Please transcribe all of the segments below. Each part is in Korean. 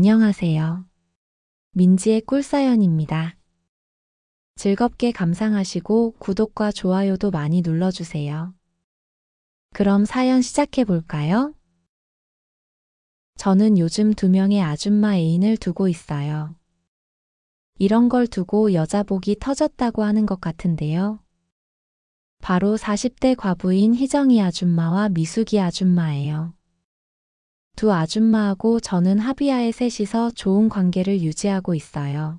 안녕하세요. 민지의 꿀사연입니다. 즐겁게 감상하시고 구독과 좋아요도 많이 눌러주세요. 그럼 사연 시작해 볼까요? 저는 요즘 2명의 아줌마 애인을 두고 있어요. 이런 걸 두고 여자복이 터졌다고 하는 것 같은데요. 바로 40대 과부인 희정이 아줌마와 미숙이 아줌마예요. 두 아줌마하고 저는 합의하에 셋이서 좋은 관계를 유지하고 있어요.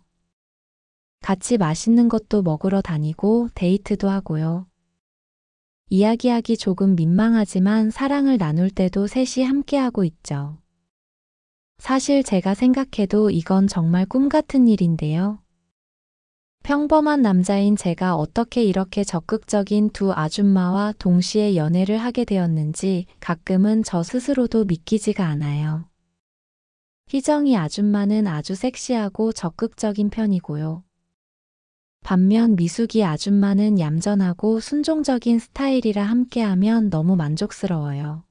같이 맛있는 것도 먹으러 다니고 데이트도 하고요. 이야기하기 조금 민망하지만 사랑을 나눌 때도 셋이 함께하고 있죠. 사실 제가 생각해도 이건 정말 꿈 같은 일인데요. 평범한 남자인 제가 어떻게 이렇게 적극적인 두 아줌마와 동시에 연애를 하게 되었는지 가끔은 저 스스로도 믿기지가 않아요. 희정이 아줌마는 아주 섹시하고 적극적인 편이고요. 반면 미숙이 아줌마는 얌전하고 순종적인 스타일이라 함께하면 너무 만족스러워요.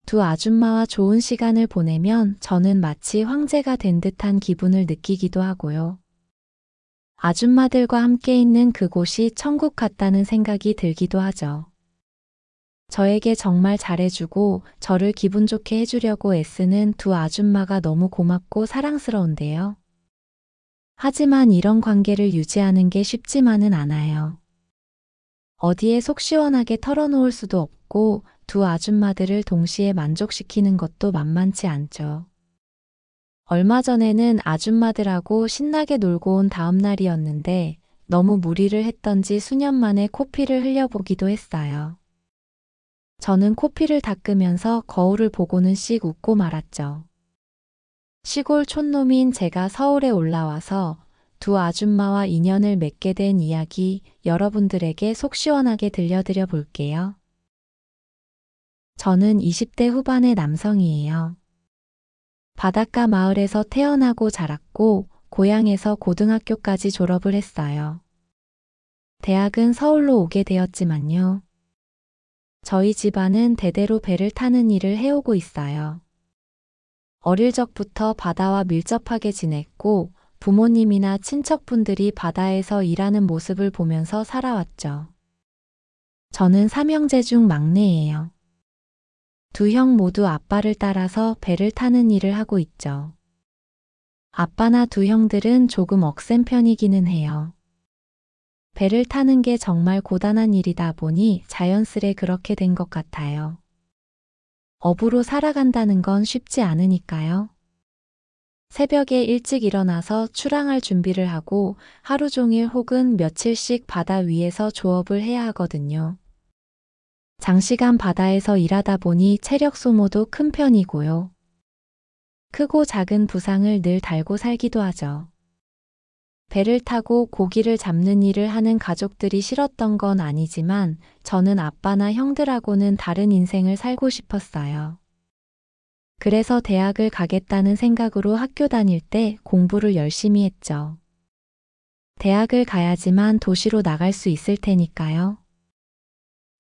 두 아줌마와 좋은 시간을 보내면 저는 마치 황제가 된 듯한 기분을 느끼기도 하고요. 아줌마들과 함께 있는 그곳이 천국 같다는 생각이 들기도 하죠. 저에게 정말 잘해주고 저를 기분 좋게 해주려고 애쓰는 두 아줌마가 너무 고맙고 사랑스러운데요. 하지만 이런 관계를 유지하는 게 쉽지만은 않아요. 어디에 속 시원하게 털어놓을 수도 없고 두 아줌마들을 동시에 만족시키는 것도 만만치 않죠. 얼마 전에는 아줌마들하고 신나게 놀고 온 다음 날이었는데 너무 무리를 했던지 수년 만에 코피를 흘려보기도 했어요. 저는 코피를 닦으면서 거울을 보고는 씩 웃고 말았죠. 시골 촌놈인 제가 서울에 올라와서 두 아줌마와 인연을 맺게 된 이야기 여러분들에게 속 시원하게 들려드려 볼게요. 저는 20대 후반의 남성이에요. 바닷가 마을에서 태어나고 자랐고 고향에서 고등학교까지 졸업을 했어요. 대학은 서울로 오게 되었지만요. 저희 집안은 대대로 배를 타는 일을 해오고 있어요. 어릴 적부터 바다와 밀접하게 지냈고 부모님이나 친척분들이 바다에서 일하는 모습을 보면서 살아왔죠. 저는 3형제 중 막내예요. 두 형 모두 아빠를 따라서 배를 타는 일을 하고 있죠. 아빠나 두 형들은 조금 억센 편이기는 해요. 배를 타는 게 정말 고단한 일이다 보니 자연스레 그렇게 된 것 같아요. 업으로 살아간다는 건 쉽지 않으니까요. 새벽에 일찍 일어나서 출항할 준비를 하고 하루 종일 혹은 며칠씩 바다 위에서 조업을 해야 하거든요. 장시간 바다에서 일하다 보니 체력 소모도 큰 편이고요. 크고 작은 부상을 늘 달고 살기도 하죠. 배를 타고 고기를 잡는 일을 하는 가족들이 싫었던 건 아니지만 저는 아빠나 형들하고는 다른 인생을 살고 싶었어요. 그래서 대학을 가겠다는 생각으로 학교 다닐 때 공부를 열심히 했죠. 대학을 가야지만 도시로 나갈 수 있을 테니까요.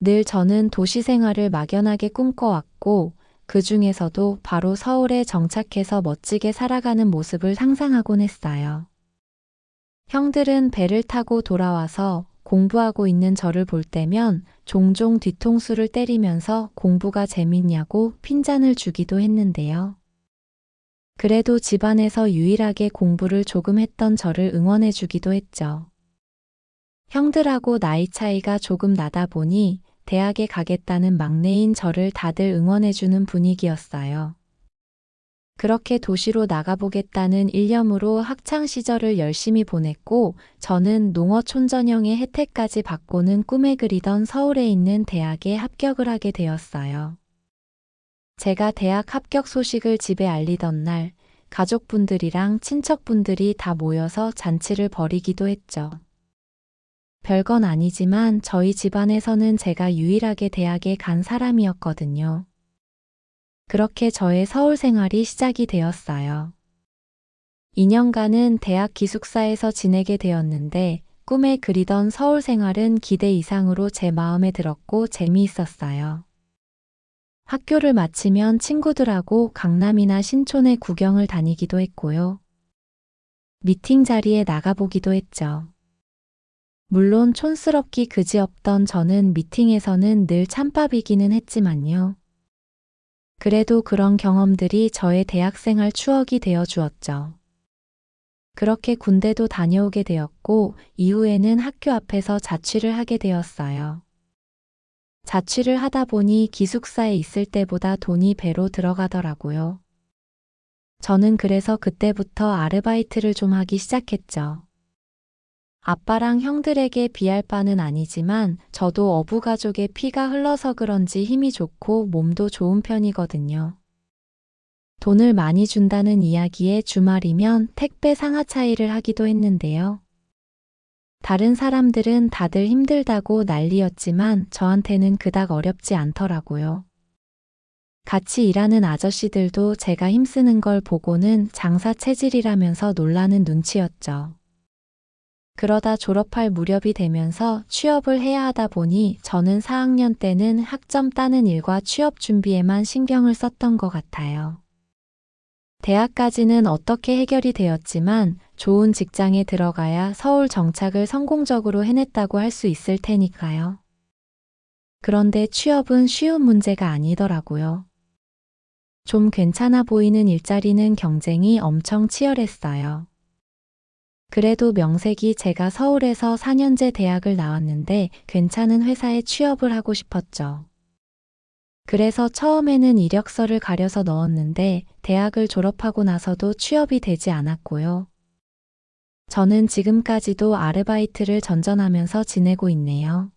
늘 저는 도시 생활을 막연하게 꿈꿔왔고 그 중에서도 바로 서울에 정착해서 멋지게 살아가는 모습을 상상하곤 했어요. 형들은 배를 타고 돌아와서 공부하고 있는 저를 볼 때면 종종 뒤통수를 때리면서 공부가 재밌냐고 핀잔을 주기도 했는데요. 그래도 집안에서 유일하게 공부를 조금 했던 저를 응원해 주기도 했죠. 형들하고 나이 차이가 조금 나다 보니 대학에 가겠다는 막내인 저를 다들 응원해 주는 분위기였어요. 그렇게 도시로 나가보겠다는 일념으로 학창 시절을 열심히 보냈고 저는 농어촌 전형의 혜택까지 받고는 꿈에 그리던 서울에 있는 대학에 합격을 하게 되었어요. 제가 대학 합격 소식을 집에 알리던 날 가족분들이랑 친척분들이 다 모여서 잔치를 벌이기도 했죠. 별건 아니지만 저희 집안에서는 제가 유일하게 대학에 간 사람이었거든요. 그렇게 저의 서울 생활이 시작이 되었어요. 2년간은 대학 기숙사에서 지내게 되었는데 꿈에 그리던 서울 생활은 기대 이상으로 제 마음에 들었고 재미있었어요. 학교를 마치면 친구들하고 강남이나 신촌에 구경을 다니기도 했고요. 미팅 자리에 나가보기도 했죠. 물론 촌스럽기 그지없던 저는 미팅에서는 늘 찬밥이기는 했지만요. 그래도 그런 경험들이 저의 대학생활 추억이 되어 주었죠. 그렇게 군대도 다녀오게 되었고, 이후에는 학교 앞에서 자취를 하게 되었어요. 자취를 하다 보니 기숙사에 있을 때보다 돈이 배로 들어가더라고요. 저는 그래서 그때부터 아르바이트를 좀 하기 시작했죠. 아빠랑 형들에게 비할 바는 아니지만 저도 어부가족의 피가 흘러서 그런지 힘이 좋고 몸도 좋은 편이거든요. 돈을 많이 준다는 이야기에 주말이면 택배 상하차 일을 하기도 했는데요. 다른 사람들은 다들 힘들다고 난리였지만 저한테는 그닥 어렵지 않더라고요. 같이 일하는 아저씨들도 제가 힘쓰는 걸 보고는 장사 체질이라면서 놀라는 눈치였죠. 그러다 졸업할 무렵이 되면서 취업을 해야 하다 보니 저는 4학년 때는 학점 따는 일과 취업 준비에만 신경을 썼던 것 같아요. 대학까지는 어떻게 해결이 되었지만 좋은 직장에 들어가야 서울 정착을 성공적으로 해냈다고 할 수 있을 테니까요. 그런데 취업은 쉬운 문제가 아니더라고요. 좀 괜찮아 보이는 일자리는 경쟁이 엄청 치열했어요. 그래도 명색이 제가 서울에서 4년제 대학을 나왔는데 괜찮은 회사에 취업을 하고 싶었죠. 그래서 처음에는 이력서를 가려서 넣었는데 대학을 졸업하고 나서도 취업이 되지 않았고요. 저는 지금까지도 아르바이트를 전전하면서 지내고 있네요.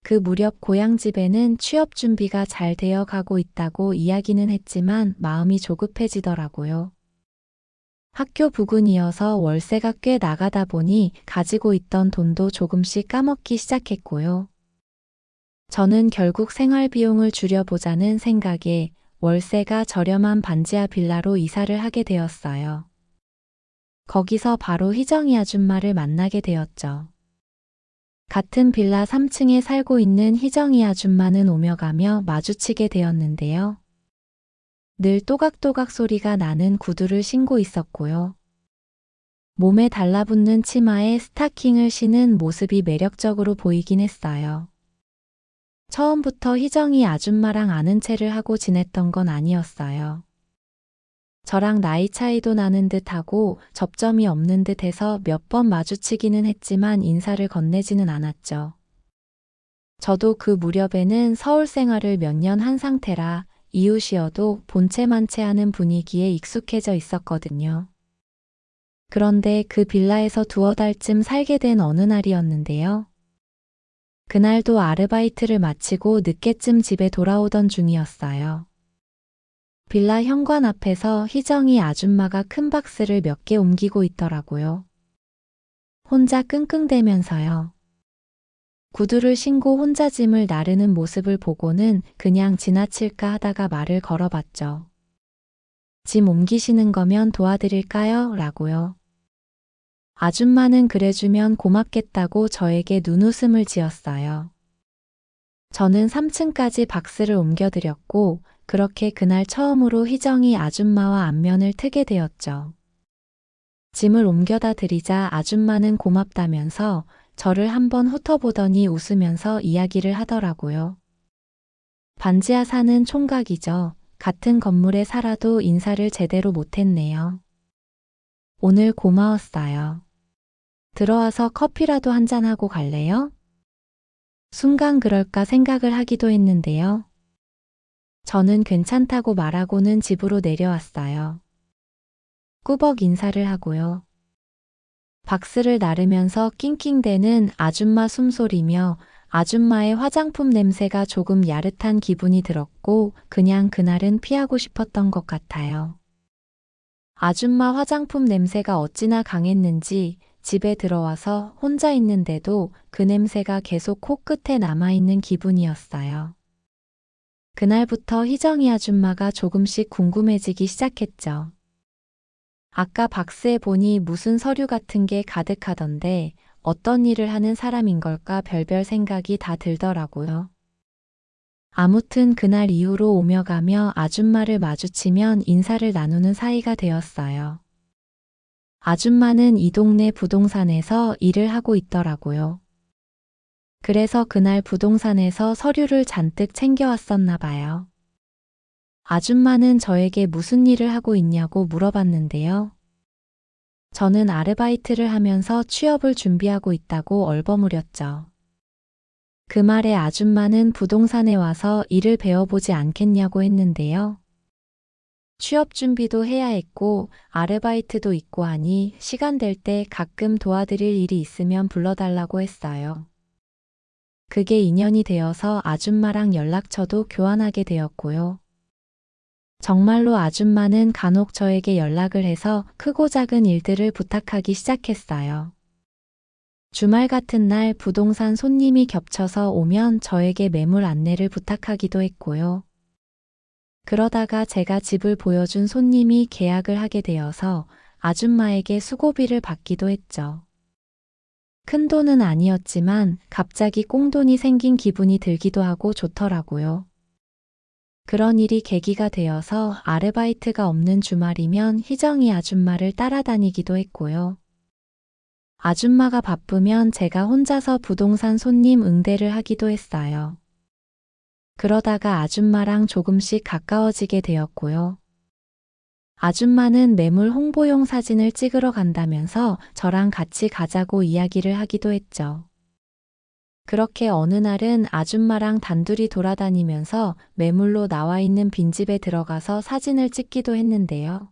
그 무렵 고향집에는 취업 준비가 잘 되어 가고 있다고 이야기는 했지만 마음이 조급해지더라고요. 학교 부근이어서 월세가 꽤 나가다 보니 가지고 있던 돈도 조금씩 까먹기 시작했고요. 저는 결국 생활비용을 줄여보자는 생각에 월세가 저렴한 반지하 빌라로 이사를 하게 되었어요. 거기서 바로 희정이 아줌마를 만나게 되었죠. 같은 빌라 3층에 살고 있는 희정이 아줌마는 오며 가며 마주치게 되었는데요. 늘 또각또각 소리가 나는 구두를 신고 있었고요. 몸에 달라붙는 치마에 스타킹을 신은 모습이 매력적으로 보이긴 했어요. 처음부터 희정이 아줌마랑 아는 체를 하고 지냈던 건 아니었어요. 저랑 나이 차이도 나는 듯하고 접점이 없는 듯해서 몇 번 마주치기는 했지만 인사를 건네지는 않았죠. 저도 그 무렵에는 서울 생활을 몇 년 한 상태라 이웃이어도 본체만체하는 분위기에 익숙해져 있었거든요. 그런데 그 빌라에서 두어 달쯤 살게 된 어느 날이었는데요. 그날도 아르바이트를 마치고 늦게쯤 집에 돌아오던 중이었어요. 빌라 현관 앞에서 희정이 아줌마가 큰 박스를 몇 개 옮기고 있더라고요. 혼자 끙끙대면서요. 구두를 신고 혼자 짐을 나르는 모습을 보고는 그냥 지나칠까 하다가 말을 걸어봤죠. 짐 옮기시는 거면 도와드릴까요? 라고요. 아줌마는 그래주면 고맙겠다고 저에게 눈웃음을 지었어요. 저는 3층까지 박스를 옮겨드렸고 그렇게 그날 처음으로 희정이 아줌마와 안면을 트게 되었죠. 짐을 옮겨다 드리자 아줌마는 고맙다면서 저를 한번 훑어보더니 웃으면서 이야기를 하더라고요. 반지하 사는 총각이죠. 같은 건물에 살아도 인사를 제대로 못했네요. 오늘 고마웠어요. 들어와서 커피라도 한잔하고 갈래요? 순간 그럴까 생각을 하기도 했는데요. 저는 괜찮다고 말하고는 집으로 내려왔어요. 꾸벅 인사를 하고요. 박스를 나르면서 낑낑대는 아줌마 숨소리며 아줌마의 화장품 냄새가 조금 야릇한 기분이 들었고 그냥 그날은 피하고 싶었던 것 같아요. 아줌마 화장품 냄새가 어찌나 강했는지 집에 들어와서 혼자 있는데도 그 냄새가 계속 코끝에 남아있는 기분이었어요. 그날부터 희정이 아줌마가 조금씩 궁금해지기 시작했죠. 아까 박스에 보니 무슨 서류 같은 게 가득하던데 어떤 일을 하는 사람인 걸까 별별 생각이 다 들더라고요. 아무튼 그날 이후로 오며 가며 아줌마를 마주치면 인사를 나누는 사이가 되었어요. 아줌마는 이 동네 부동산에서 일을 하고 있더라고요. 그래서 그날 부동산에서 서류를 잔뜩 챙겨왔었나 봐요. 아줌마는 저에게 무슨 일을 하고 있냐고 물어봤는데요. 저는 아르바이트를 하면서 취업을 준비하고 있다고 얼버무렸죠. 그 말에 아줌마는 부동산에 와서 일을 배워보지 않겠냐고 했는데요. 취업 준비도 해야 했고 아르바이트도 있고 하니 시간 될 때 가끔 도와드릴 일이 있으면 불러달라고 했어요. 그게 인연이 되어서 아줌마랑 연락처도 교환하게 되었고요. 정말로 아줌마는 간혹 저에게 연락을 해서 크고 작은 일들을 부탁하기 시작했어요. 주말 같은 날 부동산 손님이 겹쳐서 오면 저에게 매물 안내를 부탁하기도 했고요. 그러다가 제가 집을 보여준 손님이 계약을 하게 되어서 아줌마에게 수고비를 받기도 했죠. 큰 돈은 아니었지만 갑자기 꽁돈이 생긴 기분이 들기도 하고 좋더라고요. 그런 일이 계기가 되어서 아르바이트가 없는 주말이면 희정이 아줌마를 따라다니기도 했고요. 아줌마가 바쁘면 제가 혼자서 부동산 손님 응대를 하기도 했어요. 그러다가 아줌마랑 조금씩 가까워지게 되었고요. 아줌마는 매물 홍보용 사진을 찍으러 간다면서 저랑 같이 가자고 이야기를 하기도 했죠. 그렇게 어느 날은 아줌마랑 단둘이 돌아다니면서 매물로 나와 있는 빈집에 들어가서 사진을 찍기도 했는데요.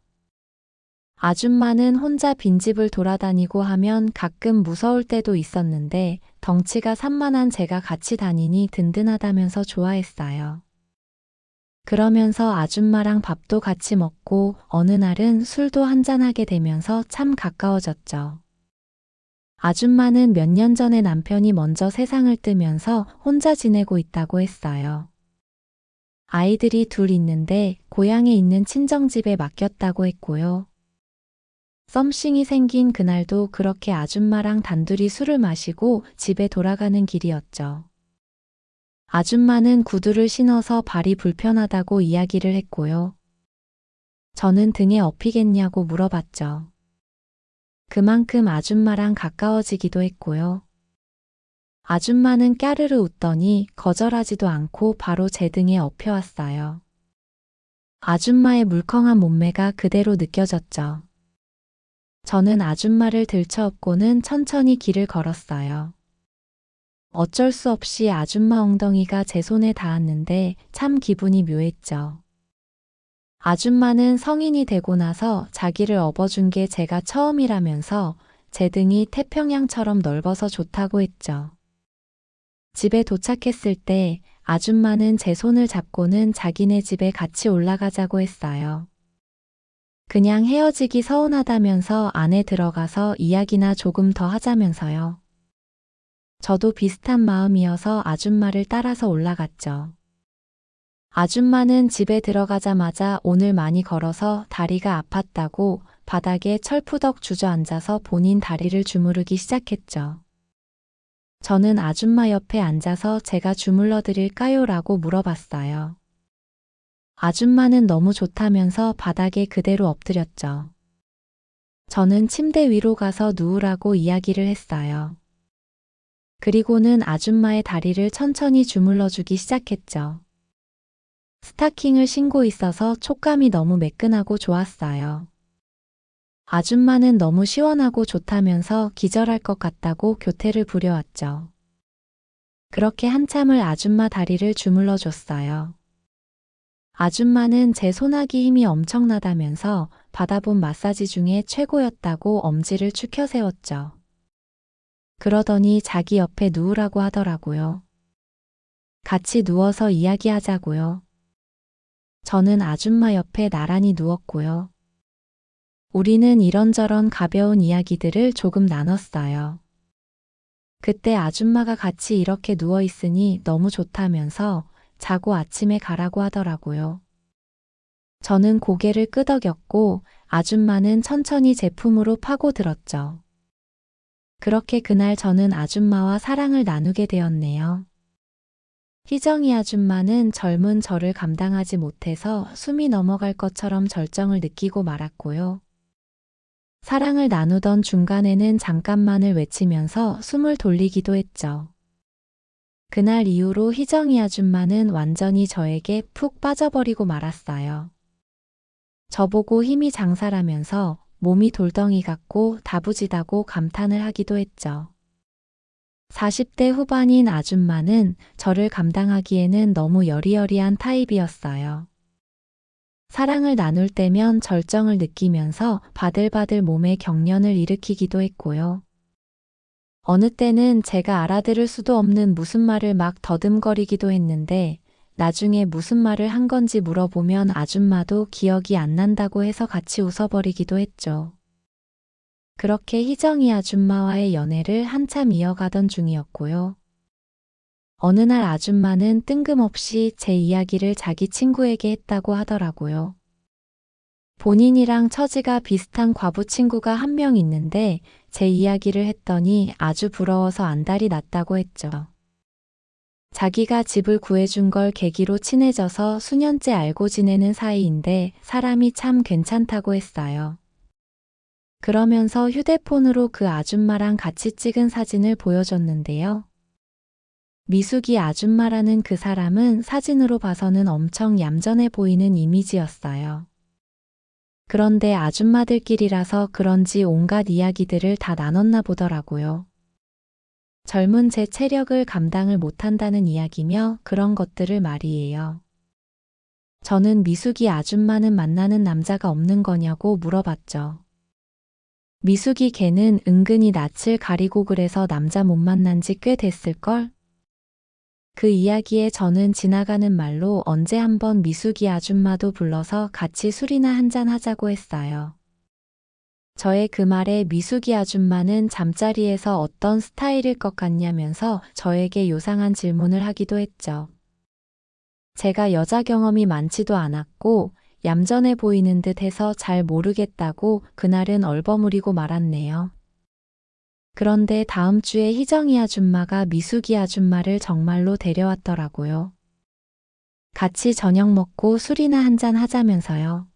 아줌마는 혼자 빈집을 돌아다니고 하면 가끔 무서울 때도 있었는데 덩치가 산만한 제가 같이 다니니 든든하다면서 좋아했어요. 그러면서 아줌마랑 밥도 같이 먹고 어느 날은 술도 한잔하게 되면서 참 가까워졌죠. 아줌마는 몇 년 전에 남편이 먼저 세상을 뜨면서 혼자 지내고 있다고 했어요. 아이들이 둘 있는데 고향에 있는 친정집에 맡겼다고 했고요. 썸씽이 생긴 그날도 그렇게 아줌마랑 단둘이 술을 마시고 집에 돌아가는 길이었죠. 아줌마는 구두를 신어서 발이 불편하다고 이야기를 했고요. 저는 등에 업히겠냐고 물어봤죠. 그만큼 아줌마랑 가까워지기도 했고요. 아줌마는 까르르 웃더니 거절하지도 않고 바로 제 등에 업혀왔어요. 아줌마의 물컹한 몸매가 그대로 느껴졌죠. 저는 아줌마를 들쳐업고는 천천히 길을 걸었어요. 어쩔 수 없이 아줌마 엉덩이가 제 손에 닿았는데 참 기분이 묘했죠. 아줌마는 성인이 되고 나서 자기를 업어준 게 제가 처음이라면서 제 등이 태평양처럼 넓어서 좋다고 했죠. 집에 도착했을 때 아줌마는 제 손을 잡고는 자기네 집에 같이 올라가자고 했어요. 그냥 헤어지기 서운하다면서 안에 들어가서 이야기나 조금 더 하자면서요. 저도 비슷한 마음이어서 아줌마를 따라서 올라갔죠. 아줌마는 집에 들어가자마자 오늘 많이 걸어서 다리가 아팠다고 바닥에 철푸덕 주저앉아서 본인 다리를 주무르기 시작했죠. 저는 아줌마 옆에 앉아서 제가 주물러 드릴까요? 라고 물어봤어요. 아줌마는 너무 좋다면서 바닥에 그대로 엎드렸죠. 저는 침대 위로 가서 누우라고 이야기를 했어요. 그리고는 아줌마의 다리를 천천히 주물러 주기 시작했죠. 스타킹을 신고 있어서 촉감이 너무 매끈하고 좋았어요. 아줌마는 너무 시원하고 좋다면서 기절할 것 같다고 교태를 부려왔죠. 그렇게 한참을 아줌마 다리를 주물러 줬어요. 아줌마는 제 손아귀 힘이 엄청나다면서 받아본 마사지 중에 최고였다고 엄지를 축혀 세웠죠. 그러더니 자기 옆에 누우라고 하더라고요. 같이 누워서 이야기하자고요. 저는 아줌마 옆에 나란히 누웠고요. 우리는 이런저런 가벼운 이야기들을 조금 나눴어요. 그때 아줌마가 같이 이렇게 누워있으니 너무 좋다면서 자고 아침에 가라고 하더라고요. 저는 고개를 끄덕였고 아줌마는 천천히 제 품으로 파고들었죠. 그렇게 그날 저는 아줌마와 사랑을 나누게 되었네요. 희정이 아줌마는 젊은 저를 감당하지 못해서 숨이 넘어갈 것처럼 절정을 느끼고 말았고요. 사랑을 나누던 중간에는 잠깐만을 외치면서 숨을 돌리기도 했죠. 그날 이후로 희정이 아줌마는 완전히 저에게 푹 빠져버리고 말았어요. 저보고 힘이 장사라면서 몸이 돌덩이 같고 다부지다고 감탄을 하기도 했죠. 40대 후반인 아줌마는 저를 감당하기에는 너무 여리여리한 타입이었어요. 사랑을 나눌 때면 절정을 느끼면서 바들바들 몸에 경련을 일으키기도 했고요. 어느 때는 제가 알아들을 수도 없는 무슨 말을 막 더듬거리기도 했는데 나중에 무슨 말을 한 건지 물어보면 아줌마도 기억이 안 난다고 해서 같이 웃어버리기도 했죠. 그렇게 희정이 아줌마와의 연애를 한참 이어가던 중이었고요. 어느 날 아줌마는 뜬금없이 제 이야기를 자기 친구에게 했다고 하더라고요. 본인이랑 처지가 비슷한 과부 친구가 한 명 있는데 제 이야기를 했더니 아주 부러워서 안달이 났다고 했죠. 자기가 집을 구해준 걸 계기로 친해져서 수년째 알고 지내는 사이인데 사람이 참 괜찮다고 했어요. 그러면서 휴대폰으로 그 아줌마랑 같이 찍은 사진을 보여줬는데요. 미숙이 아줌마라는 그 사람은 사진으로 봐서는 엄청 얌전해 보이는 이미지였어요. 그런데 아줌마들끼리라서 그런지 온갖 이야기들을 다 나눴나 보더라고요. 젊은 제 체력을 감당을 못한다는 이야기며 그런 것들을 말이에요. 저는 미숙이 아줌마는 만나는 남자가 없는 거냐고 물어봤죠. 미숙이 걔는 은근히 낯을 가리고 그래서 남자 못 만난 지 꽤 됐을걸? 그 이야기에 저는 지나가는 말로 언제 한번 미숙이 아줌마도 불러서 같이 술이나 한잔 하자고 했어요. 저의 그 말에 미숙이 아줌마는 잠자리에서 어떤 스타일일 것 같냐면서 저에게 요상한 질문을 하기도 했죠. 제가 여자 경험이 많지도 않았고 얌전해 보이는 듯 해서 잘 모르겠다고 그날은 얼버무리고 말았네요. 그런데 다음 주에 희정이 아줌마가 미숙이 아줌마를 정말로 데려왔더라고요. 같이 저녁 먹고 술이나 한잔 하자면서요.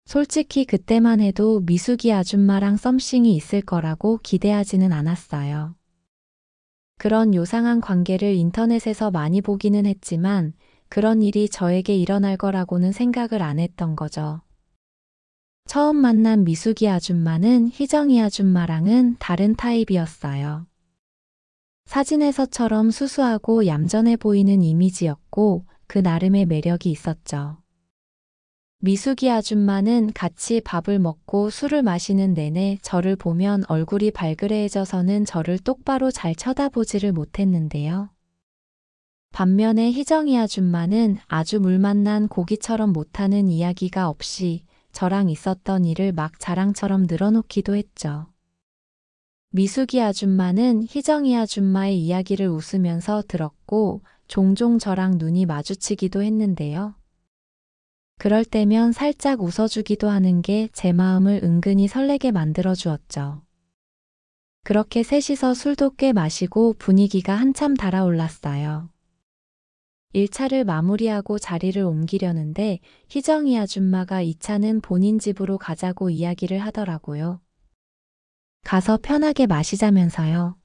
솔직히 그때만 해도 미숙이 아줌마랑 썸씽이 있을 거라고 기대하지는 않았어요. 그런 요상한 관계를 인터넷에서 많이 보기는 했지만 그런 일이 저에게 일어날 거라고는 생각을 안 했던 거죠. 처음 만난 미숙이 아줌마는 희정이 아줌마랑은 다른 타입이었어요. 사진에서처럼 수수하고 얌전해 보이는 이미지였고 그 나름의 매력이 있었죠. 미숙이 아줌마는 같이 밥을 먹고 술을 마시는 내내 저를 보면 얼굴이 발그레해져서는 저를 똑바로 잘 쳐다보지를 못했는데요. 반면에 희정이 아줌마는 아주 물 만난 고기처럼 못하는 이야기가 없이 저랑 있었던 일을 막 자랑처럼 늘어놓기도 했죠. 미숙이 아줌마는 희정이 아줌마의 이야기를 웃으면서 들었고 종종 저랑 눈이 마주치기도 했는데요. 그럴 때면 살짝 웃어주기도 하는 게 제 마음을 은근히 설레게 만들어 주었죠. 그렇게 셋이서 술도 꽤 마시고 분위기가 한참 달아올랐어요. 1차를 마무리하고 자리를 옮기려는데 희정이 아줌마가 2차는 본인 집으로 가자고 이야기를 하더라고요. 가서 편하게 마시자면서요.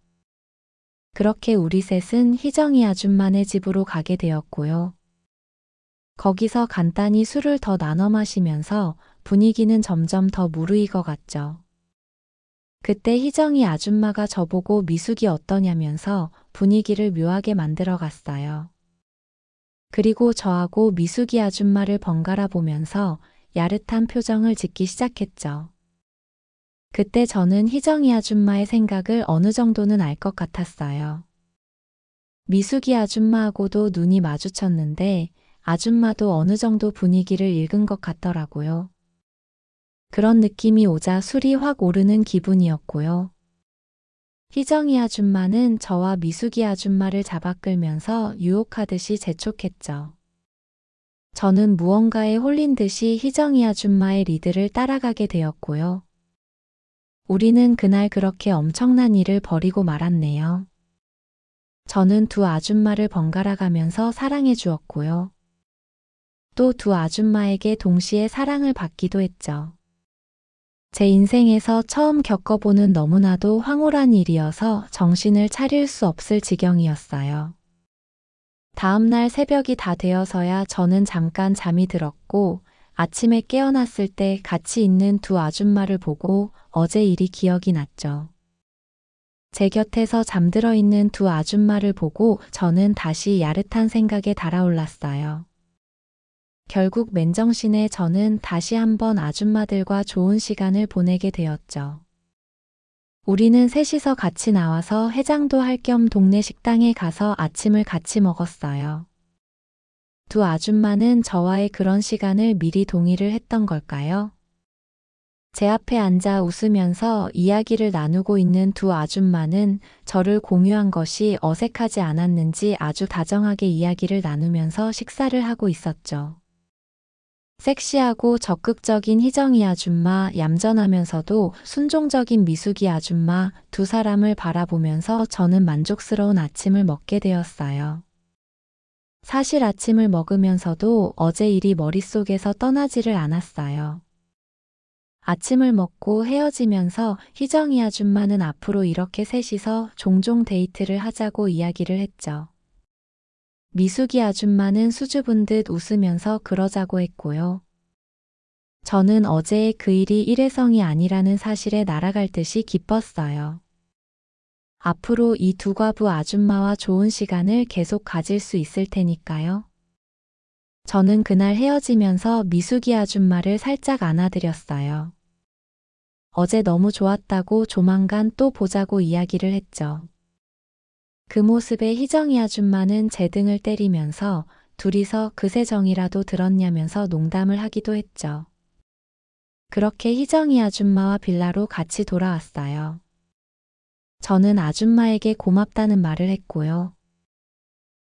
그렇게 우리 셋은 희정이 아줌마네 집으로 가게 되었고요. 거기서 간단히 술을 더 나눠 마시면서 분위기는 점점 더 무르익어 갔죠. 그때 희정이 아줌마가 저보고 미숙이 어떠냐면서 분위기를 묘하게 만들어 갔어요. 그리고 저하고 미숙이 아줌마를 번갈아 보면서 야릇한 표정을 짓기 시작했죠. 그때 저는 희정이 아줌마의 생각을 어느 정도는 알 것 같았어요. 미숙이 아줌마하고도 눈이 마주쳤는데 아줌마도 어느 정도 분위기를 읽은 것 같더라고요. 그런 느낌이 오자 술이 확 오르는 기분이었고요. 희정이 아줌마는 저와 미숙이 아줌마를 잡아 끌면서 유혹하듯이 재촉했죠. 저는 무언가에 홀린 듯이 희정이 아줌마의 리드를 따라가게 되었고요. 우리는 그날 그렇게 엄청난 일을 벌이고 말았네요. 저는 두 아줌마를 번갈아 가면서 사랑해 주었고요. 또 두 아줌마에게 동시에 사랑을 받기도 했죠. 제 인생에서 처음 겪어보는 너무나도 황홀한 일이어서 정신을 차릴 수 없을 지경이었어요. 다음날 새벽이 다 되어서야 저는 잠깐 잠이 들었고 아침에 깨어났을 때 같이 있는 두 아줌마를 보고 어제 일이 기억이 났죠. 제 곁에서 잠들어 있는 두 아줌마를 보고 저는 다시 야릇한 생각에 달아올랐어요. 결국 맨정신에 저는 다시 한번 아줌마들과 좋은 시간을 보내게 되었죠. 우리는 셋이서 같이 나와서 해장도 할 겸 동네 식당에 가서 아침을 같이 먹었어요. 두 아줌마는 저와의 그런 시간을 미리 동의를 했던 걸까요? 제 앞에 앉아 웃으면서 이야기를 나누고 있는 두 아줌마는 저를 공유한 것이 어색하지 않았는지 아주 다정하게 이야기를 나누면서 식사를 하고 있었죠. 섹시하고 적극적인 희정이 아줌마, 얌전하면서도 순종적인 미숙이 아줌마 두 사람을 바라보면서 저는 만족스러운 아침을 먹게 되었어요. 사실 아침을 먹으면서도 어제 일이 머릿속에서 떠나지를 않았어요. 아침을 먹고 헤어지면서 희정이 아줌마는 앞으로 이렇게 셋이서 종종 데이트를 하자고 이야기를 했죠. 미숙이 아줌마는 수줍은 듯 웃으면서 그러자고 했고요. 저는 어제의 그 일이 일회성이 아니라는 사실에 날아갈 듯이 기뻤어요. 앞으로 이 두 과부 아줌마와 좋은 시간을 계속 가질 수 있을 테니까요. 저는 그날 헤어지면서 미숙이 아줌마를 살짝 안아드렸어요. 어제 너무 좋았다고 조만간 또 보자고 이야기를 했죠. 그 모습에 희정이 아줌마는 제 등을 때리면서 둘이서 그새 정이라도 들었냐면서 농담을 하기도 했죠. 그렇게 희정이 아줌마와 빌라로 같이 돌아왔어요. 저는 아줌마에게 고맙다는 말을 했고요.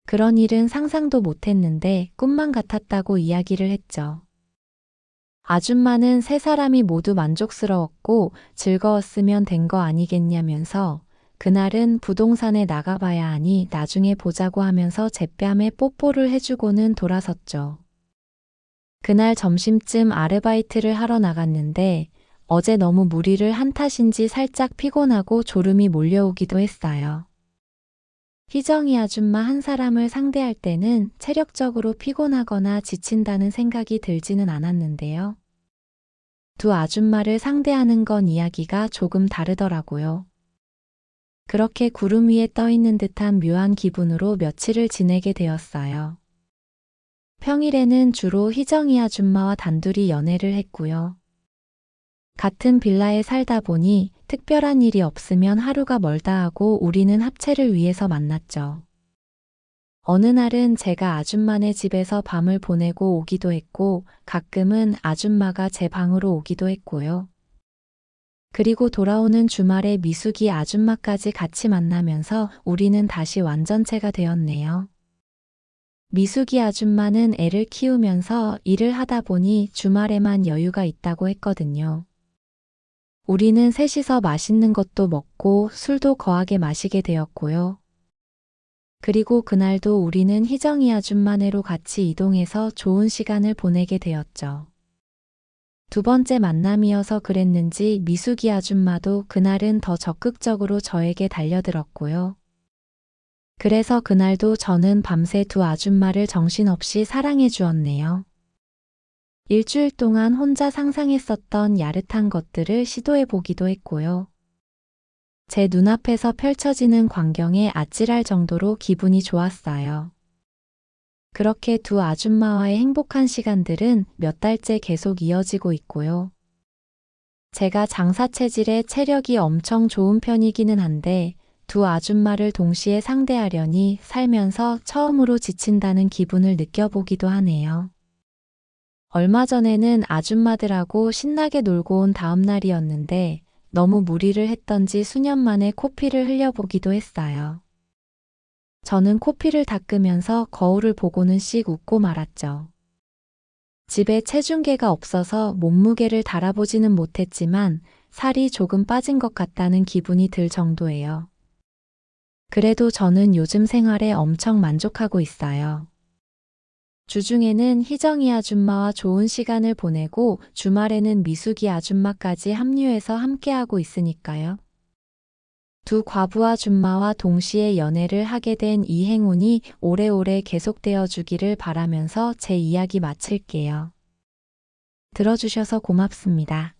그런 일은 상상도 못했는데 꿈만 같았다고 이야기를 했죠. 아줌마는 세 사람이 모두 만족스러웠고 즐거웠으면 된 거 아니겠냐면서 그날은 부동산에 나가봐야 하니 나중에 보자고 하면서 제 뺨에 뽀뽀를 해주고는 돌아섰죠. 그날 점심쯤 아르바이트를 하러 나갔는데 어제 너무 무리를 한 탓인지 살짝 피곤하고 졸음이 몰려오기도 했어요. 희정이 아줌마 한 사람을 상대할 때는 체력적으로 피곤하거나 지친다는 생각이 들지는 않았는데요. 두 아줌마를 상대하는 건 이야기가 조금 다르더라고요. 그렇게 구름 위에 떠 있는 듯한 묘한 기분으로 며칠을 지내게 되었어요. 평일에는 주로 희정이 아줌마와 단둘이 연애를 했고요. 같은 빌라에 살다 보니 특별한 일이 없으면 하루가 멀다 하고 우리는 합체를 위해서 만났죠. 어느 날은 제가 아줌마네 집에서 밤을 보내고 오기도 했고 가끔은 아줌마가 제 방으로 오기도 했고요. 그리고 돌아오는 주말에 미숙이 아줌마까지 같이 만나면서 우리는 다시 완전체가 되었네요. 미숙이 아줌마는 애를 키우면서 일을 하다 보니 주말에만 여유가 있다고 했거든요. 우리는 셋이서 맛있는 것도 먹고 술도 거하게 마시게 되었고요. 그리고 그날도 우리는 희정이 아줌마네로 같이 이동해서 좋은 시간을 보내게 되었죠. 두 번째 만남이어서 그랬는지 미숙이 아줌마도 그날은 더 적극적으로 저에게 달려들었고요. 그래서 그날도 저는 밤새 두 아줌마를 정신없이 사랑해 주었네요. 일주일 동안 혼자 상상했었던 야릇한 것들을 시도해 보기도 했고요. 제 눈앞에서 펼쳐지는 광경에 아찔할 정도로 기분이 좋았어요. 그렇게 두 아줌마와의 행복한 시간들은 몇 달째 계속 이어지고 있고요. 제가 장사 체질에 체력이 엄청 좋은 편이기는 한데 두 아줌마를 동시에 상대하려니 살면서 처음으로 지친다는 기분을 느껴보기도 하네요. 얼마 전에는 아줌마들하고 신나게 놀고 온 다음 날이었는데 너무 무리를 했던지 수년 만에 코피를 흘려보기도 했어요. 저는 코피를 닦으면서 거울을 보고는 씩 웃고 말았죠. 집에 체중계가 없어서 몸무게를 달아보지는 못했지만 살이 조금 빠진 것 같다는 기분이 들 정도예요. 그래도 저는 요즘 생활에 엄청 만족하고 있어요. 주중에는 희정이 아줌마와 좋은 시간을 보내고 주말에는 미숙이 아줌마까지 합류해서 함께하고 있으니까요. 두 과부와 줌마와 동시에 연애를 하게 된 이 행운이 오래오래 계속되어 주기를 바라면서 제 이야기 마칠게요. 들어주셔서 고맙습니다.